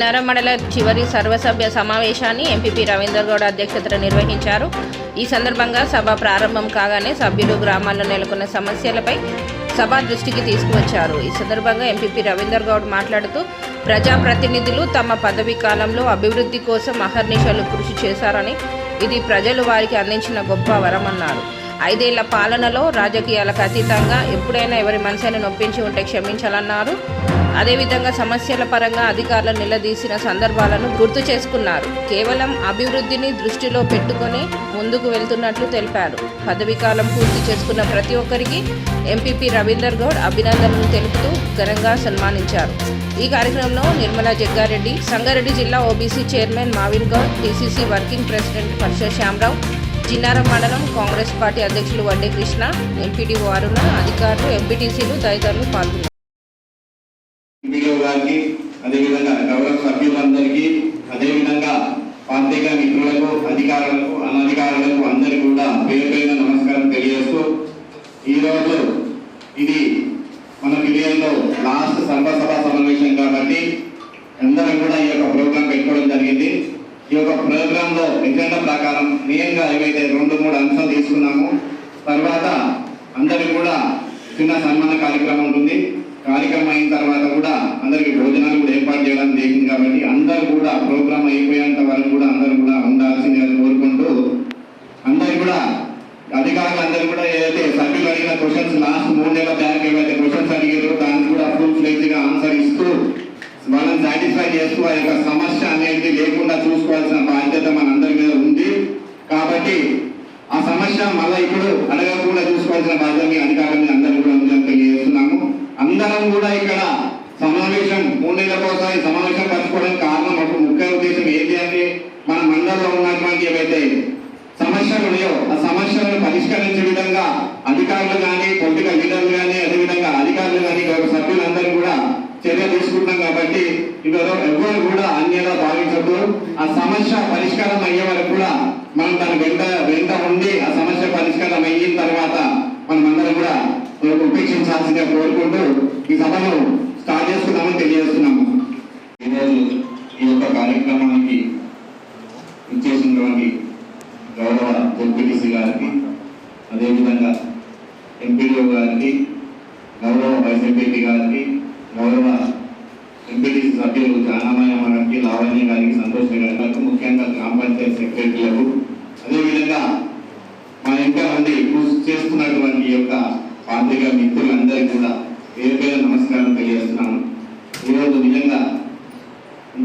జిన్నారం మండల చివరి సర్వసభ్య సమావేశాన్ని ఎంపీపీ రవీందర్ గౌడ్ అధ్యక్షతన నిర్వహించారు. ఈ సందర్భంగా సభ ప్రారంభం కాగానే సభ్యులు గ్రామాల్లో నెలకొన్న సమస్యలపై సభ దృష్టికి తీసుకువచ్చారు. ఈ సందర్భంగా ఎంపీపీ రవీందర్ గౌడ్ మాట్లాడుతూ ప్రజాప్రతినిధులు తమ పదవీ కాలంలో అభివృద్ధి కోసం అహర్నిశలు కృషి చేశారని, ఇది ప్రజలు వారికి అందించిన గొప్ప వరమన్నారు. 5 ఏళ్ల పాలనలో రాజకీయాలకు అతీతంగా ఎప్పుడైనా ఎవరి మనసును నొప్పించి ఉంటే క్షమించాలన్నారు. అదేవిధంగా సమస్యల పరంగా అధికారులు నిలదీసిన సందర్భాలను గుర్తు చేసుకున్నారు. కేవలం అభివృద్ధిని దృష్టిలో పెట్టుకొని ముందుకు వెళ్తున్నట్లు తెలిపారు. పదవీకాలం పూర్తి చేసుకున్న ప్రతి ఒక్కరికి ఎంపీపీ రవీందర్ గౌడ్ అభినందనలు తెలుపుతూ ఘనంగా సన్మానించారు. ఈ కార్యక్రమంలో నిర్మలా జగ్గారెడ్డి, సంగారెడ్డి జిల్లా OBC chairman Mavin Goud, TCC working president Parsha Shyamrao, Jinnaram మండలం కాంగ్రెస్ పార్టీ అధ్యక్షులు వడ్డే కృష్ణ, ఎంపీడీఓ అరుణ, అధికారులు, ఎంపీటీసీలు తదితరులు పాల్గొన్నారు. గారికి, అదేవిధంగా గౌరవ సభ్యులందరికీ, అదేవిధంగా పాత్రికా మిత్రులకు, అధికారులకు, అనధికారులకు అందరికీ కూడా పేరు పేరున నమస్కారం తెలియజేస్తూ, ఈరోజు ఇది మన విజయంలో లాస్ట్ సర్వసభ సమావేశం కాబట్టి అందరం కూడా ఈ యొక్క ప్రోగ్రాం పెట్టుకోవడం జరిగింది. ఈ యొక్క ప్రోగ్రాంలో ఎజెండా ప్రకారం మెయిన్గా ఏవైతే 2-3 అంశాలు తీసుకున్నామో, తర్వాత అందరికి కూడా చిన్న సన్మాన కార్యక్రమం ఉంటుంది. కార్యక్రమం అయిన తర్వాత కూడా అందరికి భోజనాలు కూడా ఏర్పాటు చేయడానికి జరిగింది కాబట్టి అందరూ కూడా ప్రోగ్రామ్ అయిపోయేంత వరకు కూడా అందరూ కూడా ఉండాల్సిందిగా కోరుకుంటూ, అందరు కూడా అధికారులు అందరూ కూడా ఏదైతే సభ్యులు అడిగిన క్వశ్చన్స్ లాస్ట్ 3 నెలల బ్యాక్ ఏవైతే క్వశ్చన్స్ అడిగారో దానికి కూడా ఫుల్ ఫ్లెడ్జ్గా ఆన్సర్ ఇస్తూ వాళ్ళని సాటిస్ఫై చేస్తూ ఆ యొక్క సమస్య అనేది లేకుండా చూసుకోవాల్సిన బాధ్యత మనందరి మీద ఉంది. కాబట్టి ఆ సమస్య మళ్ళీ ఇప్పుడు అడగకుండా చూసుకోవాల్సిన బాధ్యత మీ అధికారులని అందరూ కూడా ఉందని తెలియజేస్తున్నాము. అందరం కూడా ఇక్కడ సమావేశం 3 నెలలకోసారి సమావేశం పంచుకోవడానికి కారణం ఒక ముఖ్య ఉద్దేశం ఏంటి అంటే, మన మండలంలో ఉన్నటువంటి ఏవైతే సమస్యలు ఉన్నాయో ఆ సమస్యలను పరిష్కరించే విధంగా అధికారులు కానీ, పొలిటికల్ లీడర్లు కానీ, అదేవిధంగా అధికారులు కానీ, సభ్యులందరూ కూడా చర్య తీసుకుంటాం. కాబట్టి ఎవరు కూడా అన్యదా భావించద్దు. ఆ సమస్య పరిష్కారం అయ్యే వరకు కూడా మనం దాని వెంట ఉండి ఆ సమస్య పరిష్కారం అయిన తర్వాత మనం అందరం కూడా ఉపేక్షించాల్సిందిగా కోరుకుంటూ ఈ సభను స్టార్ట్ చేసుకుందామని తెలియజేస్తున్నాము. ఈరోజు ఈ యొక్క కార్యక్రమానికి ఇచ్చేసినటువంటి గౌరవ ఎంపీటీసీ గారికి, అదేవిధంగా ఎంపీడీఓ గారికి, గౌరవ వైస్ ఎంపీపీ గారికి, గౌరవ ఎంపీటీసీ సభ్యులు జానామయ్య గారికి, లావణ్య గారికి, సంతోష్ గారికి, ముఖ్యంగా గ్రామ పంచాయతీ సెక్రటరీలకు, అదేవిధంగా మా ఇంకా మంది కృషి చేస్తున్నటువంటి యొక్క పాత్రికా మిత్రులందరికీ కూడా పేరు పేరు నమస్కారం తెలియజేస్తున్నాను. ఈరోజు నిజంగా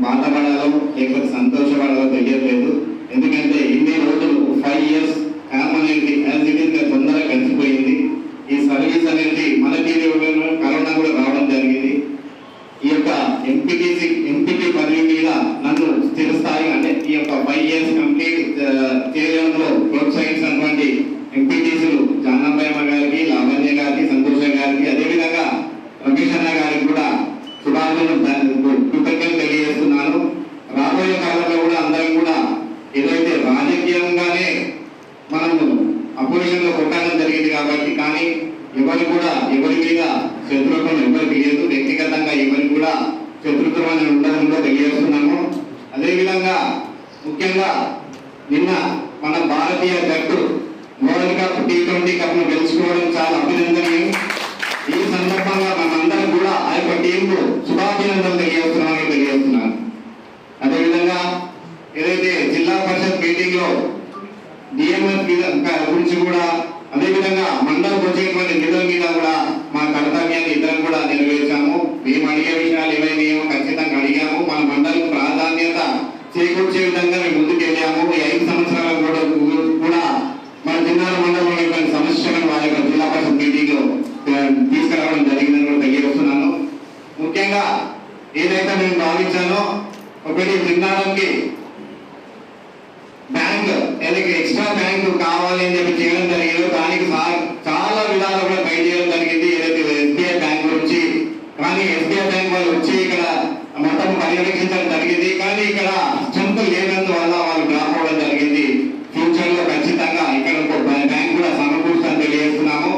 బాధపడాలో లేకపోతే సంతోషపడాలో తెలియట్లేదు. ఎందుకంటే ఇన్ని రోజులు 5 years క్యాంప్ అనేది యాజ్ ఇట్ ఈస్ తొందరగా గడిచిపోయింది. ఈ సర్వీస్ అనేది మన పీరియడ్లో కరోనా కూడా రావడం జరిగింది. ఈ యొక్క ఎంపీటీ పదవి మీద నన్ను స్థిరస్థాయి అంటే ఈ యొక్క 5 years కంప్లీట్ చేయడంలో ప్రోత్సహించినటువంటి ఎంపీటీసీలు జానపయ్యమ్మ గారికి, లావణ్య గారికి, సంతోష గారికి, అదేవిధంగా రమేష్ అన్న గారికి కూడా కృతజ్ఞతలు తెలియజేస్తున్నాను. రాబోయే కాలంలో కూడా అందరం కూడా ఏదైతే రాజకీయంగానే మనము అపోజిషన్లో కొట్టాలని జరిగింది కాబట్టి, కానీ ఎవరి మీద శత్రుత్వం ఎవరికి లేదు. వ్యక్తిగతంగా ఎవరికి కూడా శత్రుత్వం అని ఉండడంలో తెలియజేస్తున్నాము. అదేవిధంగా ముఖ్యంగా నిన్న మన భారతీయ జట్టు వరల్డ్ కప్ T20 కప్ను గెలుచుకోవడం చాలా అభినందనీయం. ఈ సందర్భంగా మనందరం కూడా ఆ యొక్క టీంకు శుభాభినందనలు తెలియజేస్తున్నాను. అదేవిధంగా ఏదైతే జిల్లా పరిషత్ మీటింగ్ లో డిఎంఎఫ్ గురించి కూడా, అదేవిధంగా మండలకు వచ్చేటువంటి నిధుల మీద కూడా మా కర్తవ్యాన్ని ఇద్దరం కూడా నెరవేర్చాము. మేము అడిగే విషయాలు ఏమైనా ఖచ్చితంగా అడిగాము. మన మండలకు ప్రాధాన్యత చేకూర్చే విధంగా మేము ముందుకు వెళ్ళాము. ఈ 5 సంవత్సరాల కూడా మన జిన్నారం మండలంలో సమస్యలను వారి యొక్క జిల్లా పరిషత్ మీటింగ్ లో తీసుకురావడం జరిగిందని కూడా తెలియజేస్తున్నాను. ముఖ్యంగా ఏదైతే నేను భావించానో, ఒకటి జిన్నారంకి బ్యాంక్ ఏదైతే ఎక్స్ట్రా బ్యాంకు కావాలి అని చెప్పి చేయడం జరిగిందో దానికి చాలా విధాలు కూడా బయట చేయడం జరిగింది. ఏదైతే ఎస్బీఐ బ్యాంక్ గురించి, కానీ ఎస్బీఐ బ్యాంక్ వాళ్ళు వచ్చి ఇక్కడ మొత్తం పర్యవేక్షించడం జరిగింది. కానీ ఇక్కడ స్ట్రెంత్ లేనందువల్ల వాళ్ళు డ్రాప్ అవ్వడం జరిగింది. ఫ్యూచర్ లో ఖచ్చితంగా ఇక్కడ బ్యాంక్ కూడా సమకూర్చాలని తెలియజేస్తున్నాము.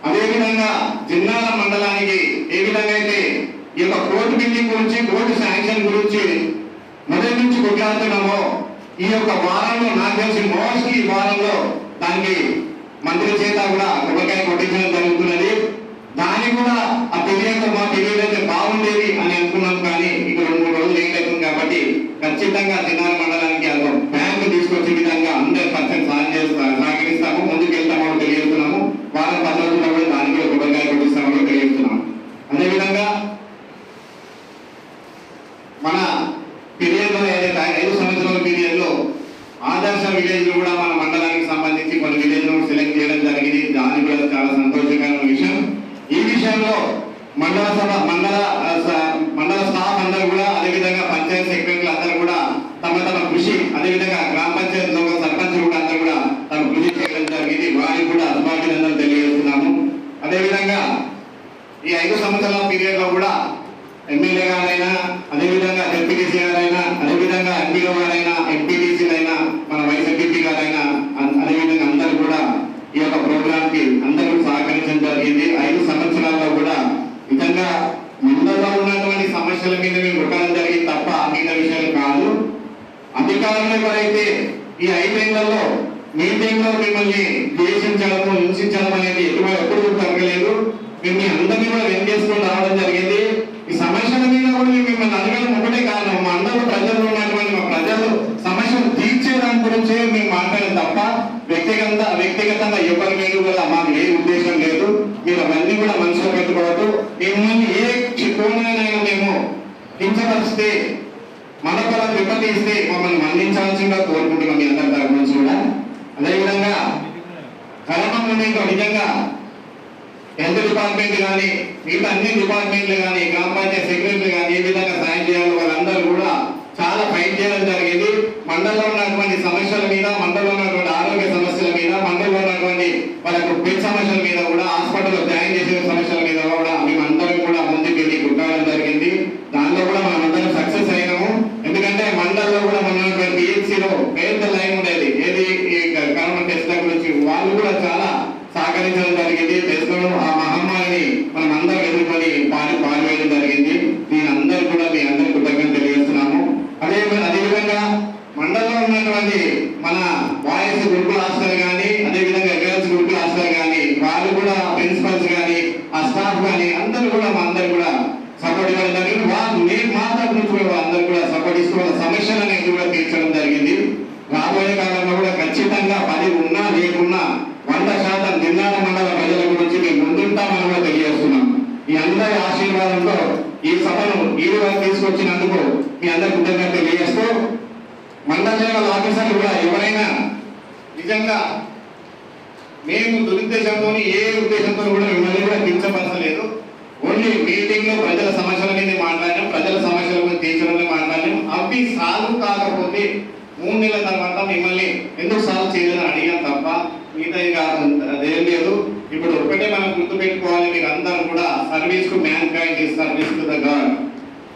అదేవిధంగా జిన్నారం మండలానికి ఏ విధంగా అయితే ఈ యొక్క కోర్టు బిల్డింగ్ గురించి, కోర్టు శాంక్షన్ గురించి మొదటి నుంచి కొట్లాడుతున్నామో ఈ యొక్క వారంలో నాకు తెలిసి మోస్ట్లీ ఈ వారంలో దానికి మంత్రి చేత కూడా కొబ్బరికాయ కొట్టించడం జరుగుతున్నది. దాన్ని కూడా ఆ తెలియక మా తెలియదైతే బాగుండేది అని అనుకున్నాం, కానీ ఇక 2-3 రోజులు లేట్ అవుతుంది కాబట్టి ఖచ్చితంగా చిన్నార మండలానికి ఒక బ్యాంకు తీసుకొచ్చే విధంగా 100% సహకరిస్తాము, ముందుకు వెళ్తామని తెలియజేస్తున్నాము. వారం 10 రోజుల్లో కూడా దాన్ని కూడా కొబ్బరికాయ కొట్టిస్తామని తెలియజేస్తున్నాము. అదేవిధంగా మన పీరియడ్ లో ఏదైతే 5 సంవత్సరాల పీరియడ్ లో ఆదర్శ విలేజ్ కూడా మన మండలానికి సంబంధించి కొన్ని విలేజ్ సెలెక్ట్ చేయడం జరిగింది. దాని కూడా చాలా సంతోషకరమైన విషయం. ఈ విషయంలో మండల స్టాఫ్ అందరూ కూడా, అదేవిధంగా పంచాయత్ సెక్రటరీలు అందరూ కూడా తమ కృషి, అదేవిధంగా గ్రామ పంచాయత్ సర్పంచ్ కూడా అందరూ కూడా తమ కృషి చేయడం జరిగింది. వారికి కూడా శుభాభినందనలు తెలియజేస్తున్నాము. అదేవిధంగా ఈ 5 సంవత్సరాల పీరియడ్ లో కూడా ఎమ్మెల్యే గారైనా, అదేవిధంగా డిప్యూటీసీ గారైనా, అదేవిధంగా ఎంపీఓ గారైనా, ఎంపీటీసీలైనా, మన వైస్ ఎంపీ గారైనా, అదేవిధంగా అందరూ కూడా ఈ యొక్క ప్రోగ్రామ్ కి అందరూ సహకరించడం జరిగింది. 5 సంవత్సరాల్లో కూడా నిజంగా మండలంలో ఉన్నటువంటి సమస్యల మీద మేము కొట్టడం జరిగింది తప్ప మిగతా విషయాలు కాదు. అధికారులు ఎవరైతే ఈ 5 ఏళ్లలో మీటింగ్ లో మిమ్మల్ని ద్వేషించడము, హింసించడం అనేది ఎప్పుడు జరగలేదు. మేము అందరినీ కూడా వెంకేసుకొని రావడం జరిగింది. ఈ సమస్యల మీద కూడా మిమ్మల్ని అడగడం ఒకటే కారణం, మా అందరూ ప్రజలు ఉన్నటువంటి మా ప్రజలు సమస్యలు తీర్చేదాని గురించే మేము మాట్లాడడం తప్ప వ్యక్తిగతంగా ఎవరి మీద కూడా మాకు ఏ ఉద్దేశం లేదు. మీరు అవన్నీ కూడా మనసులో పెట్టుకోవద్దు. మిమ్మల్ని ఏ కోణానైనా మేము హింసపరిస్తే, మనపరం దెబ్బతీస్తే మమ్మల్ని మన్నించాల్సిందిగా కోరుకుంటున్నాం మీ అందరి తరఫు నుంచి కూడా. అదేవిధంగా కరోనా నిజంగా హెల్త్ డిపార్ట్మెంట్ కానీ, మిగతా అన్ని డిపార్ట్మెంట్లు కానీ, గ్రామ పంచాయతీ సెక్రటరీలు కానీ ఏ విధంగా సాయం చేయాలో వాళ్ళందరూ కూడా చాలా ఫైట్ చేయడం జరిగింది. మండలంలో ఉన్నటువంటి సమస్యల మీద, మండలంలో ఉన్నటువంటి ఆరోగ్య సమస్యల మీద, మండలంలో ఉన్నటువంటి వాళ్ళకు పెద్ద సమస్యల మీద కూడా, హాస్పిటల్లో జాయిన్ చేసే సమస్యల మీద కూడా మేమందరం కూడా ముందుకు వెళ్ళి కొట్టడం జరిగింది. దానిలో కూడా మనం అందరం సక్సెస్ అయినాము. ఎందుకంటే మండలంలో కూడా మన పిహెచ్సిలో పెద్ద లైన్ ఉండేది, ఏది ఈ కరోనా టెస్ట్ల గురించి. వాళ్ళు కూడా చాలా సహకరించడం జరిగింది. టెస్టులను ఆ మహమ్మారిని మనం అందరం ఎదుర్కొని పాల్వేయడం జరిగింది. దీని అందరూ కూడా మీ అందరూ కృతజ్ఞతలు తెలియజేస్తున్నాము. అదేవిధంగా మండలంలో ఉన్నటువంటి మన బాయ్స్ గురుకుల హాస్టల్ కానీ, అదేవిధంగా గర్ల్స్ గురుకుల హాస్టల్ కానీ, వాళ్ళు కూడా ప్రిన్సిపల్స్ కానీ, ఆ స్టాఫ్ కానీ అందరూ కూడా మా అందరూ కూడా సపోర్ట్ ఇవ్వడం జరిగింది. నేను మా తరఫు నుంచి కూడా అందరూ కూడా సపోర్ట్ ఇస్తూ వాళ్ళ సమస్యలు అనేది కూడా తీర్చడం జరిగింది. రాబోయే కాలంలో కూడా ఖచ్చితంగా 10 ఉన్నా లేకున్నా 100% జిల్లాల మండల ప్రజల గురించి మేము ముందుంటామని కూడా తెలియజేస్తున్నాం. ఈ అందరి ఆశీర్వాదంతో ఈ సభను ఈ వరకు తీసుకొచ్చినందుకు మీ అందరి కృతజ్ఞతలు తెలియజేస్తూ, మండల లెవెల్ ఆఫీసర్లు కూడా ఎవరైనా నిజంగా మేము దురుద్దేశంతో ఏ ఉద్దేశంతో కూడా మిమ్మల్ని కూడా కించపరచలేదు. ఓన్లీ మీటింగ్ లో ప్రజల సమస్యల మీద మాట్లాడాం, ప్రజల సమస్యల గురించి తీర్చడం మాట్లాడాం. అవి సాల్వ్ కాకపోతే 3 నెలల తర్వాత మిమ్మల్ని ఎందుకు సాల్వ్ చేయాలని అడిగాం తప్ప మిగతా అదేం లేదు. ఇప్పుడు ఒక్కటే మనం గుర్తుపెట్టుకోవాలి, మీరు అందరూ కూడా సర్వీస్ కు man kind is service to the God.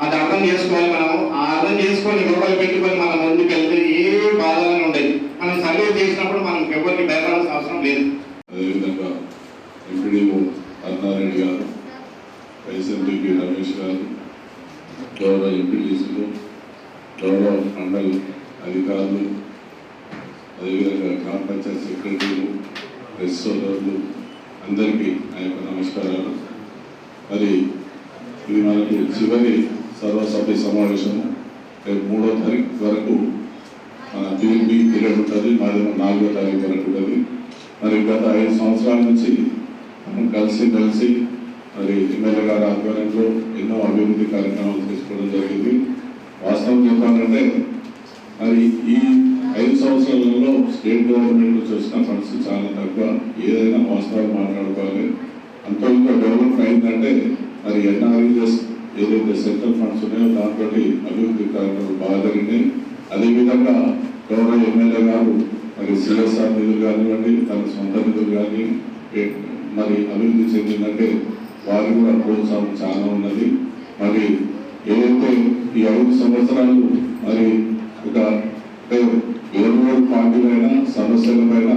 అది అర్థం చేసుకోవాలి. మనము అర్థం చేసుకొని లోపల పెట్టుకొని మనం ముందుకు వెళ్తే ఏ బాధలను ఉండేది. మనం సర్వీస్ చేసినప్పుడు మనం ఎవరికి భయపడాల్సిన అవసరం లేదు. అదేవిధంగా ఎంపీడీఓ అన్నారెడ్డి గారు, వైఎస్ఎంపీ రమేష్ గారు, గౌరవ ఎంపీటీసీలు, గౌరవ మండల అధికారులు, అదేవిధంగా గ్రామ పంచాయతీ సెక్రటరీలు, ప్రెస్ సోదరులు అందరికీ నా యొక్క నమస్కారాలు. మరి ఇది మనకు చివరి సర్వసభ్య సమావేశము. రేపు 3వ తారీఖు వరకు మన పిఎంబి పీరియడ్ ఉంటుంది, మాది 4వ తారీఖు వరకు ఉంటుంది. మరి గత 5 సంవత్సరాల నుంచి మనం కలిసి మరి ఎమ్మెల్యే గారి ఆధ్వర్యంలో ఎన్నో అభివృద్ధి కార్యక్రమాలు తీసుకోవడం జరిగింది. వాస్తవం చెప్పాలంటే మరి ఈ 5 సంవత్సరాలలో స్టేట్ గవర్నమెంట్ నుంచి వచ్చిన ఫండ్స్ చాలా తక్కువ. ఏదైనా వాస్తవాలు మాట్లాడుకోవాలి. అంత ఇంకా డెవలప్ అయిందంటే మరి ఎన్ఆర్ఈఎస్ ఏదైతే సెంట్రల్ ఫండ్స్ ఉన్నాయో దాంతో అభివృద్ధి కార్యక్రమాలు బాగా జరిగినాయి. అదేవిధంగా గౌరవ ఎమ్మెల్యే గారు మరి సిఎస్ఆర్ నిధులు కానివ్వండి, తన సొంత నిధులు కానీ మరి అభివృద్ధి చెందిందంటే వారు కూడా ప్రోత్సాహం చాలా ఉన్నది. మరి ఏదైతే ఈ 5 సంవత్సరాలు మరి ఒక ఎవరు పార్టీలైనా సమస్యలపైన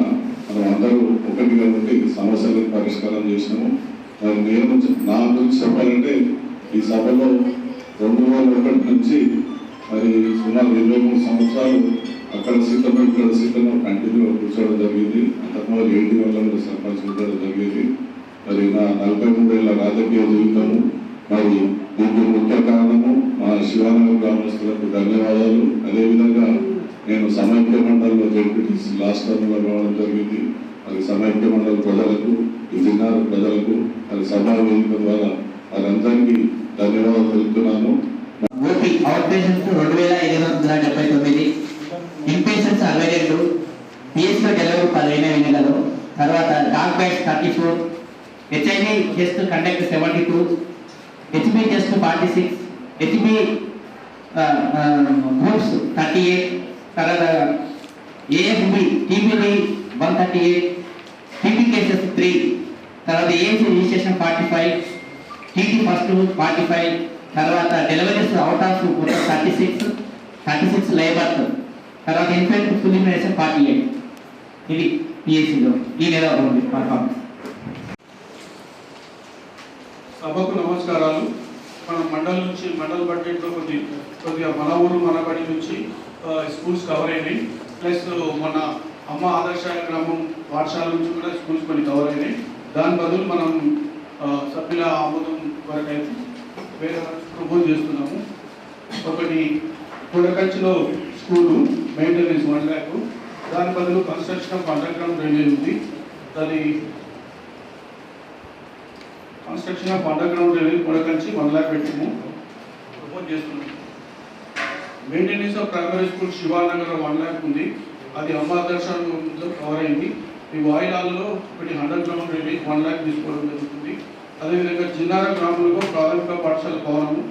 మనం అందరూ ఒకటిగా ఉండి సమస్యలను పరిష్కారం చేసినాము. మరి నేను నా గురించి చెప్పాలంటే ఈ సభలో 2001 నుంచి మరి సుమారు 23 సంవత్సరాలు అక్కడ సీట్లను ఇక్కడ సీట్లను కంటిన్యూ కూర్చోవడం జరిగింది. అంతకుముందు 81లో సర్పంచ్ ఉండడం జరిగింది. మరి నా 43 ఏళ్ల రాజకీయ జీవితము మరి దీనికి ముఖ్య కారణము మా శివానగర్ గ్రామస్తులకు ధన్యవాదాలు. అదేవిధంగా నేను సమైక్య మండలిలో జడ్పీటీసీ లాస్ట్ టర్మ్లో రావడం జరిగింది. మరి సమైక్య మండలి ప్రజలకు, ఈ జిల్లా ప్రజలకు మరి సభా వేదిక ద్వారా వారందరికీ ధన్యవాదాలు తెలుపుతున్నాను. ఓపీ అవుట్ పేషెంట్స్ 2579, ఇన్పేషెంట్స్ 62, పిఎస్లో డెలివరీ 15 ఎన్నికలు. తర్వాత dog bites 34, HIV test conduct 72, HB test 46, HB groups 38, తర్వాత ఏఎఫ్బి టీబీడి 138, టీబీ కేసెస్ 3, తర్వాత ఏఎంసీ రిజిస్ట్రేషన్ 45, టీటీ ఫస్ట్ 45, తర్వాత డెలివరీస్ అవుట్ ఆఫ్ 36 లేబర్, తర్వాత ఇన్ఫెంట్ ఫుల్ ఇమ్యునైజేషన్ 48. ఇది పిఎస్సిలో ఈ నెల ఉంది పర్ఫార్మెన్స్. సభకు నమస్కారాలు. మన మండల్ నుంచి మండల్ బడ్జెట్లో కొద్దిగా మన ఊరు మన బడి నుంచి స్కూల్స్ కవర్ అయినాయి. ప్లస్ మన అమ్మ ఆదర్శ గ్రామం పాఠశాల నుంచి కూడా స్కూల్స్ కొన్ని కవర్ అయినాయి. దాని బదులు మనం సభ్యుల ఆమోదం వరకు అయితే వేరే ప్రపోజ్ చేస్తున్నాము. ఒకటి కొడకంచిలో స్కూలు మెయింటెనెన్స్ 1 lakh, దాని బదులు construction of under ground drainage ఉంది. దాని construction of under ground drainage Kodakanchi 1 lakh పెట్టాము, ప్రపోజ్ చేస్తున్నాము. Maintenance of primary school Shivanagar 1 lakh ఉంది, అది అమ్మాదర్శంలో కవర్ అయింది. ఈ వాయిలాలలో ఒకటి అండర్ గ్రౌండ్ డ్రైనేజ్ 1 lakh తీసుకోవడం జరుగుతుంది. అదేవిధంగా జిన్నార గ్రామంలో ప్రాథమిక పాఠశాల భవనము,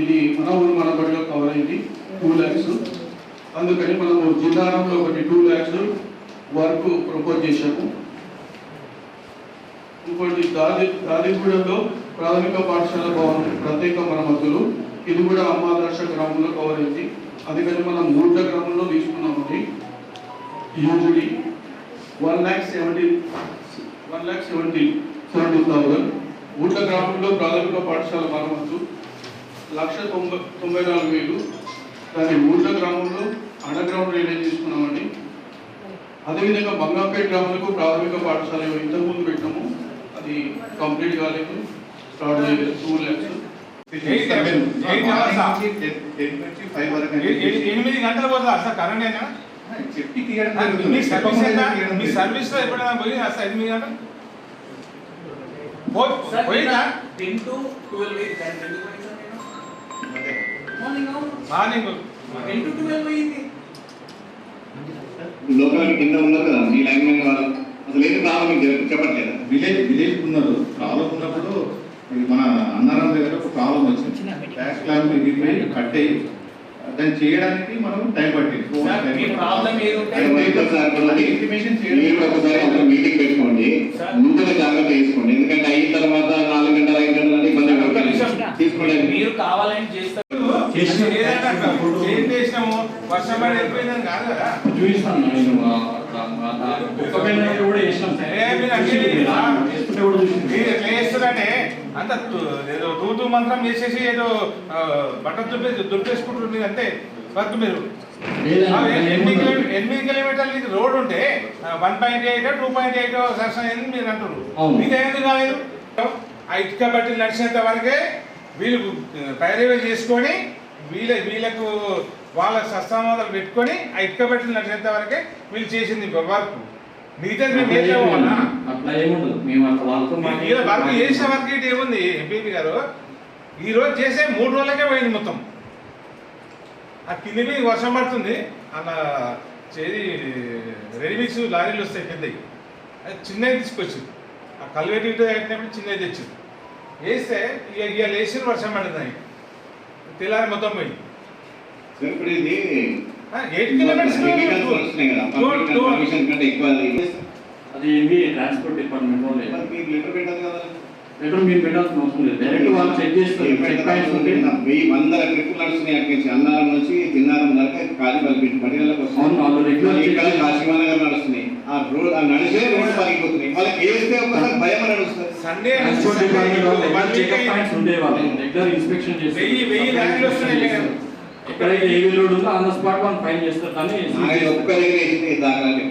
ఇది మన ఊరు మన బడిలో కవర్ అయింది 2 lakhs. అందుకని మనము జిన్నారంలో ఒకటి 2 lakhs వరకు ప్రపోజ్ చేశాము. ఇంకోటి దాదిగూడలో ప్రాథమిక పాఠశాల భవనం ప్రత్యేక మరమ్మతులు, ఇది కూడా అమ్మాదర్శ గ్రామంలో కవర్ అయింది. అందుకని మనం ఊర్ల గ్రామంలో తీసుకున్నామండి. యూజువలీ 1,70,000. ఊర్ల గ్రామంలో ప్రాథమిక పాఠశాల మరమ్మతు 1,94,000. దాని ఊర్ల గ్రామంలో అండర్ గ్రౌండ్ డ్రైనేజ్ తీసుకున్నామండి. అదేవిధంగా బంగాపేట గ్రామంలో ప్రాథమిక పాఠశాల ఇంతకుముందు పెట్టాము, అది కంప్లీట్ కాలేదు, స్టార్ట్ చేయలేదు. 2 lakhs. 8 గంటలు పోతుంది అసలు కరెంట్ అయినా చెప్పి మీ సర్వీస్ లో ఎప్పుడైనా పోయి అసలు 8 గంటలు పోయిందా? 10 to 12 మార్నింగ్ 10 to 12 పోయింది. లోకల్ కింద ఉన్నారు కదా మీ లైన్ మ్యాన్ వాళ్ళు, అసలు ఏది ప్రాబ్లం మీకు చెప్పట్లేదా? విలేజ్ ఉన్నారు. ప్రాబ్లం ఉన్నప్పుడు ఇది మన అన్నారం దగ్గర ఒక ప్రాబ్లం వచ్చింది. ట్యాక్స్ క్లాబ్ కట్ అయ్యి దాన్ని చేయడానికి మనం టైం పట్టింది. మీ ప్రాబ్లం ఏది ఉంటే మీరు ఒకసారి ఒక మీటింగ్ పెట్టుకోండి, ముందుగా జాగ్రత్త తీసుకోండి. ఎందుకంటే అయిన తర్వాత 4 గంటలు 5 గంటలు అంటే ఇబ్బంది తీసుకోండి. మీరు కావాలని చేస్తారు. ఏం చేసినాము, వర్షం పడి వెళ్ళిపోయిందని కాదు కదా. మీరు ఎట్లా చేస్తారంటే అంత ఏదో తూతూ మంత్రం చేసేసి ఏదో బట్టలు దుర్పేసుకుంటుంది అంతే వర్క్. మీరు 8 కిలోమీటర్లు ఇది రోడ్ ఉంటే 1.8 2.8 సెక్షన్ అయింది మీరు అంటారు. మీకు ఎందుకు కాలేదు? ఆ ఇటుక బట్టి నడిచినంత వరకే వీళ్ళు పైరవీ చేసుకొని వీళ్ళకు వాళ్ళ సస్తామాదాలు పెట్టుకొని ఆ ఇటుక బట్టి నడిచినంత వరకే వీళ్ళు చేసింది వర్క్. మిగతా మేము వర్క్ చేసిన వర్క్ ఇటు ఏముంది ఎంపీపీ గారు, ఈరోజు చేసే 3 రోజులకే పోయింది మొత్తం. ఆ కింది వర్షం పడుతుంది, అలా చేది రెడీమిక్స్ లారీలు వస్తాయి పెద్దవి, అది చిన్నవి తీసుకొచ్చింది. ఆ కల్వేటి కట్టినప్పుడు చిన్నవి తెచ్చింది, వేస్తే ఇక వేసిన వర్షం పడుతుంది, తెల్లారి మొత్తం పోయింది. ఇప్పుడు ఇది 8 కిలోమీటర్స్ అది ట్రాన్స్పోర్ట్ డిపార్ట్మెంట్ వాళ్ళు మీకు లెటర్ పెట్టాలి కదా. లెటర్ మీరు పెట్టాల్సిన అవసరం లేదు, డైరెక్ట్ వాళ్ళు చెక్ చేస్తారు. చెక్ పాయింట్స్ ఉంటే 100 ట్రిప్పులు నడుస్తున్నాయి. అక్కడి నుంచి అన్నారం నుంచి తిన్నారం దాకా కాలిపల్లి పడిగలకు వస్తుంది. రెగ్యులర్ కాశీమానగర్ నడుస్తున్నాయి. ఆ ఆ నడిచే రోడ్డు పగిలిపోతున్నాయి. వాళ్ళకి వేస్తే ఒకసారి భయం అని నడుస్తుంది. సండే ట్రాన్స్పోర్ట్ డిపార్ట్మెంట్ వాళ్ళు రెగ్యులర్ చెకప్ పాయింట్స్ ఉండేవాళ్ళు, రెగ్యులర్ ఇన్స్పెక్షన్ చేస్తారు. 1000 లారీలు వస్తున్నాయి. ఎక్కడైతే హెవీ లోడ్ ఉందో ఆన్ ద స్పాట్ మనం ఫైన్ చేస్తారు. కానీ ఆయన ఒక్క దగ్గర వేసింది దాఖలాలు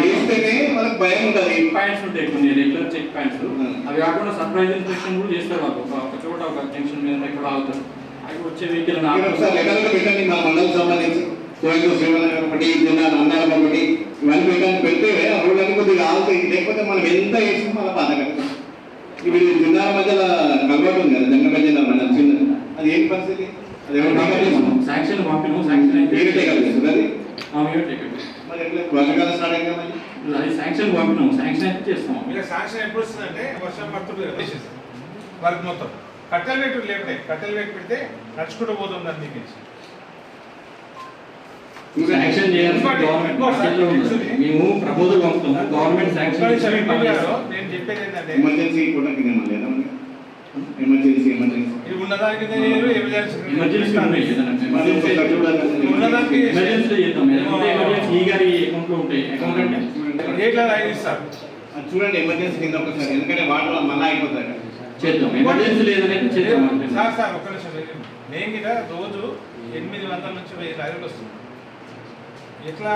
వేస్తేనే వాళ్ళకి భయం ఉంటుంది. పాయింట్స్ ఉంటాయి కొన్ని రెగ్యులర్ చెక్ పాయింట్స్, అవి కాకుండా సర్ప్రైజ్ ఇన్స్పెక్షన్ కూడా చేస్తారు వాళ్ళు. ఒక చోట ఒక జంక్షన్ మీద ఎక్కడ ఆగుతారు, అవి వచ్చే వెహికల్ ఒకసారి లెక్కలు పెట్టండి. మన మండలం సంబంధించి కోయందూరు శ్రీవనగర్ ఒకటి, జిల్లాలు అన్నారం ఒకటి, ఇవన్నీ పెట్టాలని పెడితే ఆ రోడ్లన్నీ కొద్దిగా ఆగుతాయి. లేకపోతే మనం ఎంత వేసినా మన బాధ కదా. ఇప్పుడు జిల్లాల మధ్యలో కలవాటు ఉంది కదా, జంగ జిల్లా మన చిన్న, అది ఏం పరిస్థితి? అది శాంక్షన్ పంపినాము, శాంక్షన్ అయితే అది మరి ఎట్లా వర్షాకాలం స్టార్ట్ అయిందా మళ్ళీ? అది శాంక్షన్ పంపినాము, శాంక్షన్ అయితే చేస్తాం. ఇలా శాంక్షన్ ఎప్పుడు వస్తుందంటే వర్షం పడుతుంది కదా, చేసేస్తాం వర్క్ మొత్తం. కట్టెల వేటు లేకపోతే కట్టెల వేటు పెడితే నడుచుకుంటూ పోతుంది దాని నుంచి. శాంక్షన్ చేయాల్సి గవర్నమెంట్ మేము ప్రపోజల్ పంపుతాము, గవర్నమెంట్ శాంక్షన్ నేను చెప్పేది ఏంటంటే ఎమర్జెన్సీ కూడా లేదా ఎమర్జెన్సీ ఇది ఉన్నదానికి ఎమర్జెన్సీ ఉన్నాయి, ఉన్నదానికి ఎమర్జెన్సీ చేద్దాం. ఎమర్జెన్సీ ఈ గారి అకౌంట్ లో ఉంటాయి, అకౌంట్ అంటే రేట్ల ఐదు ఇస్తారు చూడండి. ఎమర్జెన్సీ కింద ఒకసారి, ఎందుకంటే వాటర్ మళ్ళా అయిపోతాయి. చేద్దాం. ఎమర్జెన్సీ లేదనేది చేద్దాం. సార్ ఒక్క నిమిషం. నేను కూడా రోజు 800 నుంచి 1000 లారీలు వస్తుంది. ఎట్లా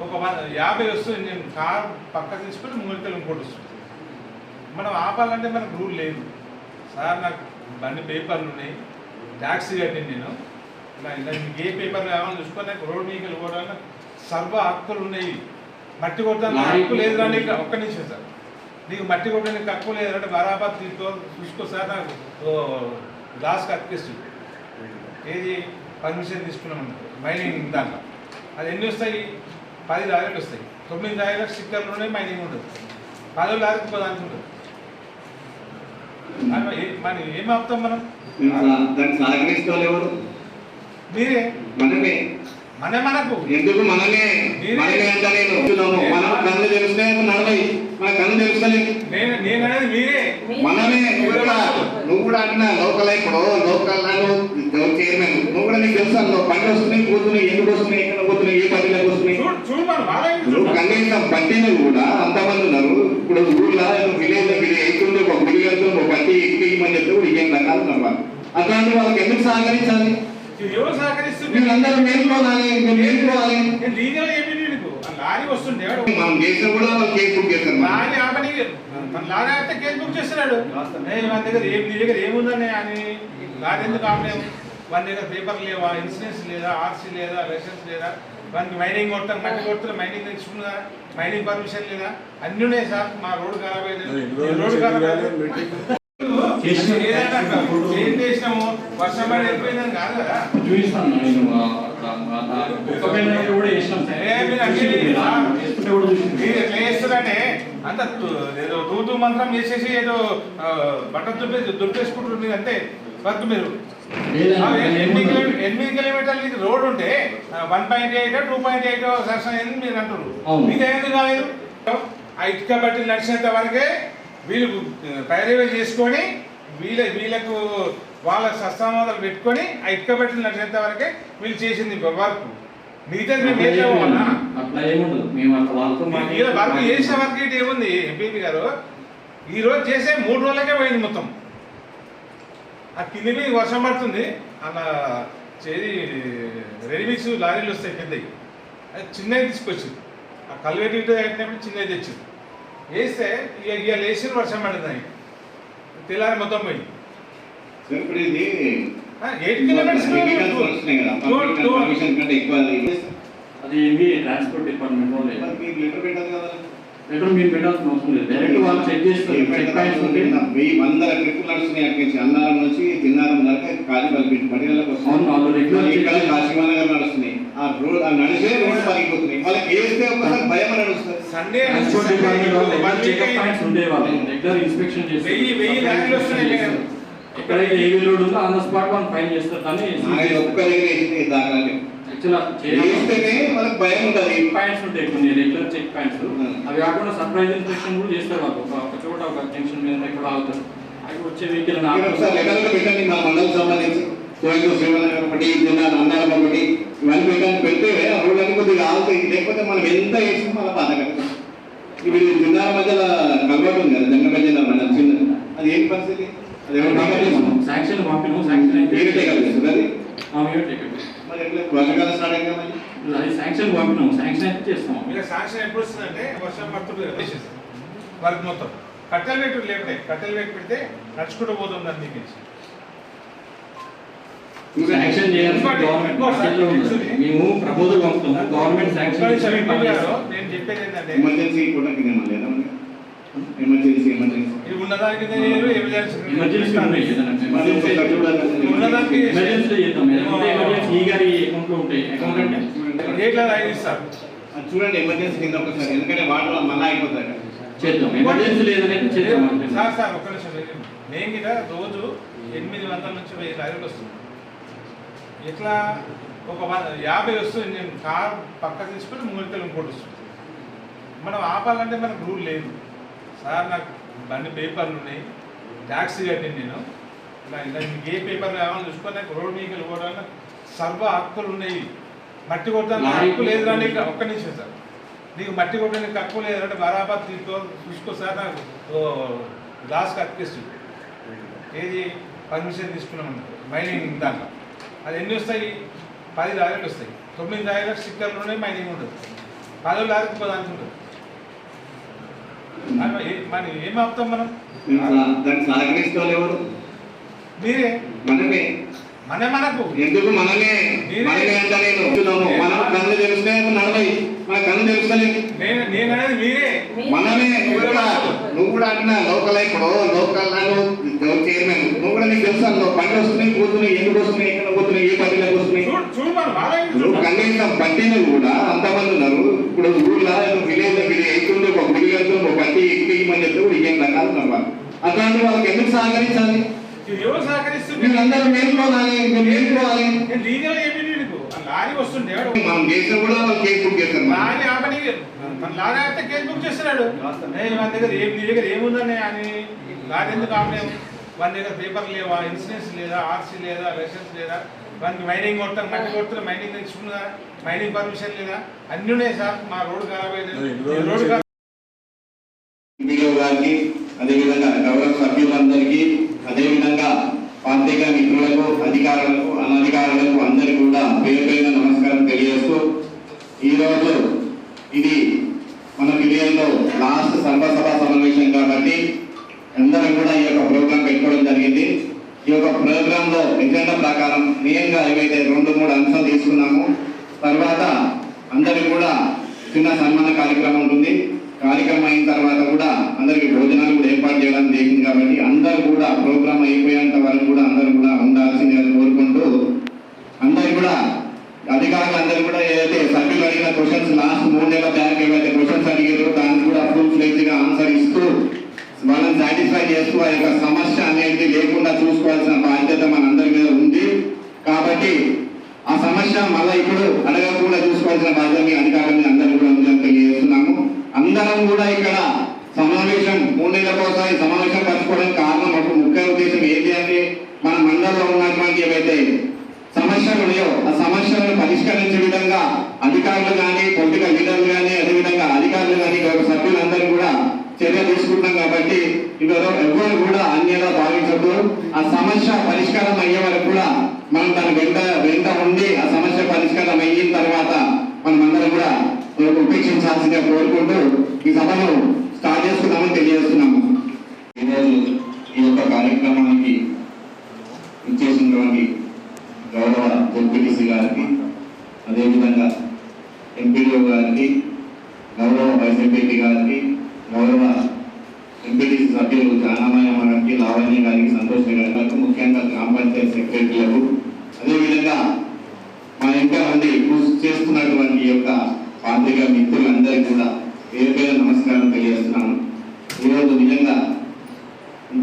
ఒక 50 వస్తుంది, నేను కార్ పక్క తీసుకొని ముంగడికి ఇంకోటి వస్తుంది. మనం ఆపాలంటే మనకు రూల్ లేదు సార్. నాకు బండి పేపర్లు ఉన్నాయి, ట్యాక్సీ కట్టింది నేను. మీకు ఏ పేపర్లు కావాలని చూసుకొని నాకు రోడ్ మీకు వెళ్ళిపోవడానికి సర్వ హక్కులు ఉన్నాయి. మట్టి కొట్టడానికి హక్కు లేదు రా నీకు. ఒక్క నిమిషం సార్, నీకు మట్టి కొట్టడానికి హక్కు లేదంటే బరాబర్ చూసుకో సార్. నాకు గ్లాస్కి అక్కిస్తుంది. ఏది పర్మిషన్ తీసుకున్నాం మైనింగ్ దాంట్లో. అది ఎన్ని వస్తాయి? 10 లారీలు వస్తాయి. 9 లారీలకు స్టిక్కర్లు ఉన్నాయి, మైనింగ్ ఉంటుంది. 10 లారీకి 10 దానికి ఉంటుంది. మరి ఏం ఆపుతాం మనం? దాన్ని సహకరిస్తారు ఎవరు? మీరే. మనమే. మనకు ఎందుకు మనమే అంటే నేను మనం కన్ను తెలిస్తే నడవై, మన కన్ను తెలుస్తలేదు. నేననేది మీరే. మనమే. నువ్వు కూడా అంటున్నా లోకల్, ఇప్పుడు లోకల్ చైర్మన్ నువ్వు కూడా నీకు తెలుసా? బండి వస్తున్నాయి, పోతున్నాయి, ఎందుకు వస్తున్నాయి, ఎక్కడ పోతున్నాయి, ఏ పట్టిలకు వస్తున్నాయి. నువ్వు కనీసం పట్టిన కూడా అంతమంది ఉన్నారు. ఇప్పుడు ఊళ్ళో విలేజ్ వెళ్తుండే ఒక గుడి వెళ్తుంది, ఒక పట్టి ఎక్కిమని చెప్తే కూడా ఏం రకాలు ఉన్నారు. అట్లాంటి వాళ్ళకి ఎందుకు సహకరించాలి? ఎవరు సహకరిస్తుంది? అందరూ మేలుకోవాలి. లారీ వస్తుంటే మనం చేసిన కూడా కేసు బుక్ చేస్తారు. లారీ ఆపని లారీ ఆపితే కేసు బుక్ చేస్తున్నాడు. మన దగ్గర నీ దగ్గర ఏముందని అని లారీ ఎందుకు ఆపలేము? మన దగ్గర పేపర్ లేవా, ఇన్సూరెన్స్ లేదా, ఆర్సీ లేదా, లైసెన్స్ లేదా, మనకి మైనింగ్ కొడతాం, మట్టి కొడుతున్నా, మైనింగ్ తెచ్చుకున్నా, మైనింగ్ పర్మిషన్ లేదా, అన్నీ ఉన్నాయి సార్. మా రోడ్డు ఖరాబ్ అయింది, రోడ్డు ఖరాబ్ అయింది. ఏం చేసినాము? వర్షం పడి వెళ్ళిపోయిందని కాదు కదా. చూపిస్తాను మీరు ఎట్లా చేస్తారంటే అంత ఏదో తూతూ మంత్రం చేసేసి ఏదో బట్టలు దుర్పేసుకుంటుంది అంతే వర్క్. మీరు 8 కిలోమీటర్లు ఇది రోడ్ ఉంటే 1.8 2.8 సెక్షన్ అయింది మీరు అంటారు. మీకు ఎందుకు కాలేదు? ఆ ఇటుక బట్టి నడిచినంత వరకే వీళ్ళు పైరవీ చేసుకొని వీళ్ళకు వాళ్ళ సస్తామాదాలు పెట్టుకొని ఆ ఇటుక బట్టి నడిచేంత వరకే వీళ్ళు చేసింది వర్క్. మిగతా మేము వర్క్ చేసిన వర్క్ ఇటు ఏముంది? ఎంపీపీ గారు ఈరోజు చేసే 3 రోజులకే పోయింది మొత్తం. ఆ కింది వర్షం పడుతుంది, అలా చేది రెడీమిక్స్ లారీలు వస్తాయి పెద్దవి, అది చిన్నవి తీసుకొచ్చింది. ఆ కల్వేటి ఇటు కట్టినప్పుడు చిన్నవి తెచ్చింది. వేస్తే ఇక లేచిన వర్షం పడుతుంది, తెల్లారి మొత్తం పోయింది. ఇప్పుడు ఇది 8 కిలోమీటర్స్ అది ట్రాన్స్పోర్ట్ డిపార్ట్మెంట్ వాళ్ళు లెటర్ పెట్టాలి కదా. లెటర్ మీరు పెట్టాల్సిన అవసరం లేదు, డైరెక్ట్ వాళ్ళు చెక్ చేస్తారు. చెక్ పాయింట్స్ ఉంటాయి. 100 ట్రిప్పులు నడుస్తున్నాయి. అక్కడి నుంచి అన్నారం నుంచి తిన్నారం దాకా ఖాళీ పట్టినలకు వస్తుంది. కాశీమానగర్ నడుస్తున్నాయి. ఆ రోడ్ ఆ నడిచే రోడ్డు పగిలిపోతున్నాయి. వాళ్ళకి వేస్తే ఒకసారి భయం అని నడుస్తుంది. సండే ట్రాన్స్పోర్ట్ డిపార్ట్మెంట్ వాళ్ళు రెగ్యులర్ చెకప్ పాయింట్స్ ఉండేవాళ్ళు, రెగ్యులర్ ఇన్స్పెక్షన్ చేస్తారు. 1000 లారీలు వస్తున్నాయి. ఎక్కడైతే హెవీ లోడ్ ఉందో ఆన్ ద స్పాట్ మనం ఫైన్ చేస్తారు. కానీ ఆయన ఒక్క దగ్గర వేసింది దాఖలాలు వేస్తేనే వాళ్ళకి భయం ఉంటుంది. పాయింట్స్ ఉంటాయి కొన్ని రెగ్యులర్ చెక్ పాయింట్స్, అవి కాకుండా సర్ప్రైజ్ ఇన్స్పెక్షన్ కూడా చేస్తారు వాళ్ళు. ఒక చోట ఒక జంక్షన్ మీద ఎక్కడ ఆగుతారు, అవి వచ్చే వెహికల్ ఒకసారి లెక్కలు పెట్టండి. మన మండలం సంబంధించి కోయందూరు శ్రీవనగర్ ఒకటి, జిల్లాలు అన్నారం ఒకటి, ఇవన్నీ పెట్టడానికి పెడితే ఆ రోడ్లన్నీ కొద్దిగా ఆగుతాయి, లేకపోతే మనం ఎంత వేసినా మన బాధ కదా. ఇప్పుడు జిల్లాల మధ్యలో కలవాటు ఉంది కదా, జంగ మన చిన్న, అది ఏంటి పరిస్థితి? అది శాంక్షన్ పంపినాము, శాంక్షన్ అయితే మీరు టేకప్ చేస్తుంది అది మేమే టేకప్. మరి ఎట్లా వర్షాకాలం స్టార్ట్ అయిందా మళ్ళీ? అది శాంక్షన్ పంపినాము, శాంక్షన్ అయితే చేస్తాము. మీకు శాంక్షన్ ఎప్పుడు వస్తుందంటే వర్షం పడుతుంది వేసేస్తాం వర్క్ మొత్తం. కట్టెలు పెట్టి లేకపోతే కట్టెలు పెట్టి నడుచుకుంటూ పోతుంది దాన్ని మీకు శాంక్షన్ చేయాలి గవర్నమెంట్ మార్కెట్లో ఉంది. మేము ప్రపోజల్ పంపుతాము, గవర్నమెంట్ శాంక్షన్ నేను చెప్పేది ఏంటంటే ఎమర్జెన్సీ కూడా లేదా ఎమర్జెన్సీ ఇది ఉన్నదానికి ఎమర్జెన్సీ ఉన్నాయి ఉన్నదానికి ఎమర్జెన్సీ చేద్దాం. ఎమర్జెన్సీ ఈ గారి అకౌంట్ లో ఉంటాయి, అకౌంట్ అంటే రేట్ల ఐదు ఇస్తారు చూడండి ఎమర్జెన్సీ కింద ఒకసారి, ఎందుకంటే వాటర్ మళ్ళీ అయిపోతాయి కదా. చేద్దాం. ఎమర్జెన్సీ లేదనైతే చేద్దాం. సార్ ఒక్క నిమిషం, నేను కూడా రోజు 800 నుంచి 1000 లారీలు వస్తుంది. ఎట్లా ఒక 50 వస్తుంది, నేను కార్ పక్క తీసుకొని ముంగడితే ఇంకోటి వస్తుంది. మనం ఆపాలంటే మనకు రూల్ లేదు సార్. నాకు బండి పేపర్లు ఉన్నాయి, ట్యాక్సీ కట్టింది నేను, ఇలా మీకు ఏ పేపర్లు కావాలని చూసుకొని నాకు రోడ్ మీకు వెళ్ళిపోవడానికి సర్వ హక్కులు ఉన్నాయి. మట్టి కొట్టడానికి హక్కు లేదు రా నీకు. ఒక్క నిమిషం సార్, నీకు మట్టి కొట్టడానికి హక్కు లేదంటే బరాబర్ చూసుకో సార్. నాకు గ్లాస్కి అక్కిస్తుంది ఏది పర్మిషన్ తీసుకున్నామన్నారు మైనింగ్ దాంట్లో. అది ఎన్ని వస్తాయి? 10 లారీలు వస్తాయి, 9 లారీలకు స్టిక్కర్లు ఉన్నాయి, మైనింగ్ ఉంటుంది. 10 లారీకి 10 ఉంటుంది. మరి ఏం ఆపుతాం మనం? దాన్ని సహకరిస్తాం ఎవరు? మీరే. మనమే. మనకు ఎందుకు మనమే అంటే నేను మనం కన్ను తెలిస్తే నడవై, మన కన్ను తెలుస్తలేదు. నేను అనేది మీరే. మనమే. నువ్వు కూడా అంటున్నా లోకల్, ఇప్పుడు లోకల్ చైర్మన్ నువ్వు కూడా నీకు తెలుసు పంటలు వస్తున్నాయి, పోతున్నాయి, ఎందుకు వస్తున్నాయి, ఎక్కడ పోతున్నాయి, ఏ పట్టిలకు వస్తున్నాయి. నువ్వు కనీసం పట్టిన కూడా అంతమంది ఉన్నారు. ఇప్పుడు ఊర్లో విలేజ్ వెళ్తుంటే ఒక గుడి వెళ్తుంది, ఒక పట్టి ఎక్కిమని చెప్తే కూడా ఏం రకాలు ఉన్నారు. అట్లాంటి వాళ్ళకి ఎందుకు సహకరించాలి? ఎవరు సహకరిస్తుంది? మీరందరూ నేర్చుకోవాలి, నేర్చుకోవాలి. లారీ వస్తుండే మనం దేశం కూడా వాళ్ళు కేసు బుక్ చేస్తారు. లారీ ఆపని లారీ ఆపితే కేసు బుక్ చేస్తున్నాడు. మన దగ్గర నీ దగ్గర ఏముందని అని లారీ ఎందుకు ఆపలేము? మన దగ్గర పేపర్ లేవా, ఇన్సూరెన్స్ లేదా, ఆర్సీ లేదా, లైసెన్స్ లేదా, మనకి మైనింగ్ కొడతాం, మట్టి కొడుతున్నా, మైనింగ్ తెచ్చుకున్నా, మైనింగ్ పర్మిషన్ లేదా, అన్నీ ఉన్నాయి సార్. మా రోడ్డు ఖరాబ్ అయ్యేది. రోడ్డు గారికి, అదేవిధంగా గౌరవ సభ్యులందరికీ, అదేవిధంగా పాత్రికా మిత్రులకు, అధికారులకు, అనధికారులకు అందరికీ కూడా పేరు నమస్కారం తెలియజేస్తూ, ఈరోజు ఇది మన విలేజ్లో లాస్ట్ సర్వసభ సమావేశం కాబట్టి అందరం కూడా ఈ యొక్క ప్రోగ్రాం పెట్టుకోవడం జరిగింది. ఈ యొక్క ప్రోగ్రామ్ లో ఎజెండా ప్రకారం మెయిన్గా ఏవైతే 2-3 అంశాలు తీసుకున్నామో, తర్వాత అందరికి కూడా చిన్న సన్మాన కార్యక్రమం ఉంటుంది. కార్యక్రమం అయిన తర్వాత కూడా అందరికి భోజనాలు కూడా ఏర్పాటు చేయడం జరిగింది. కాబట్టి అందరూ కూడా ప్రోగ్రామ్ అయిపోయేంత వరకు కూడా అందరూ కూడా ఉండాల్సిందిగా కోరుకుంటూ, అందరు కూడా అధికారులు అందరూ కూడా ఏదైతే సభ్యులు అడిగిన క్వశ్చన్స్ లాస్ట్ 3 నెలల బ్యాక్ ఏవైతే క్వశ్చన్స్ అడిగారో దానికి కూడా ఫుల్ ఫ్లెడ్జ్ గా ఆన్సర్ ఇస్తూ వాళ్ళని సాటిస్ఫై చేస్తూ ఆ యొక్క సమస్య అనేది లేకుండా చూసుకోవాల్సిన బాధ్యత మనందరి మీద ఉంది. కాబట్టి ఆ సమస్య మళ్ళీ ఇప్పుడు అడగకుండా చూసుకోవాల్సిన బాధ్యత మీ అధికారుల మీద అందరూ కూడా ఉందని తెలియజేస్తున్నాము. అందరం కూడా ఇక్కడ సమావేశం 3 నెలలకోసారి సమావేశం పంచుకోవడానికి కారణం ఒక ముఖ్య ఉద్దేశం ఏంటి అంటే, మన మండలంలో ఉన్నటువంటి ఏవైతే సమస్యలు ఉన్నాయో ఆ సమస్యలను పరిష్కరించే విధంగా అధికారులు కానీ, పొలిటికల్ లీడర్లు కానీ, అదేవిధంగా అధికారులు కానీ, సభ్యులందరూ కూడా చర్య తీసుకుంటున్నాం. కాబట్టి ఎవరు కూడా అన్యదా భావించద్దు. ఆ సమస్య పరిష్కారం అయ్యే వరకు కూడా మనం దాని వెంట ఉండి ఆ సమస్య పరిష్కారం అయిన తర్వాత మనం అందరం కూడా ఉపేక్షించాల్సిందిగా కోరుకుంటూ ఈ సభను స్టార్ట్ చేసుకుందామని తెలియజేస్తున్నాము. ఈరోజు ఈ యొక్క కార్యక్రమానికి ఇచ్చేసినటువంటి గౌరవ జెడ్పీటీసీ గారికి, అదేవిధంగా ఎంపీడీఓ గారికి, గౌరవ వైస్ ఎంపీపీ గారికి, గౌరవ ఎంపీటీసీ సభ్యులు జానామయ్య గారికి, లావణ్య గారికి, సంతోష్ గారికి, ముఖ్యంగా గ్రామ పంచాయతీ సెక్రటరీలకు, అదేవిధంగా మా ఇంకా మంది కృషి చేస్తున్నటువంటి యొక్క పాత్రికా మిత్రులందరికీ కూడా పేరు నమస్కారం తెలియజేస్తున్నాను. ఈరోజు నిజంగా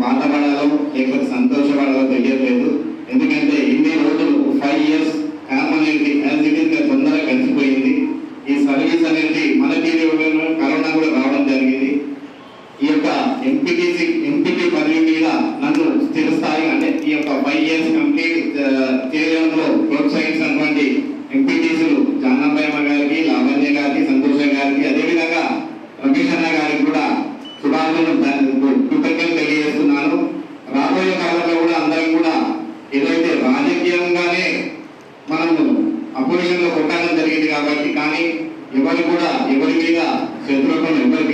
బాధపడాలో లేకపోతే సంతోషపడాలో తెలియట్లేదు. ఎందుకంటే ఇన్ని రోజులు 5 years అనేది యాజ్ ఇట్ ఈస్ తొందరగా కలిసిపోయింది. ఈ సర్వీస్ అనేది మనకి కరోనా కూడా రావడం జరిగింది. ఈ యొక్క ఎంపీటీ పదవి మీద నన్ను స్థిరస్థాయి అంటే ఈ యొక్క 5 years కంప్లీట్ చేయడంలో ప్రోత్సహించినటువంటి ఎంపీటీసీ రాజకీయంగానే మనము అపోజిషన్లో కొట్టడం జరిగింది కాబట్టి, కానీ ఎవరు కూడా ఎవరి మీద శత్రుత్వం ఎవరికి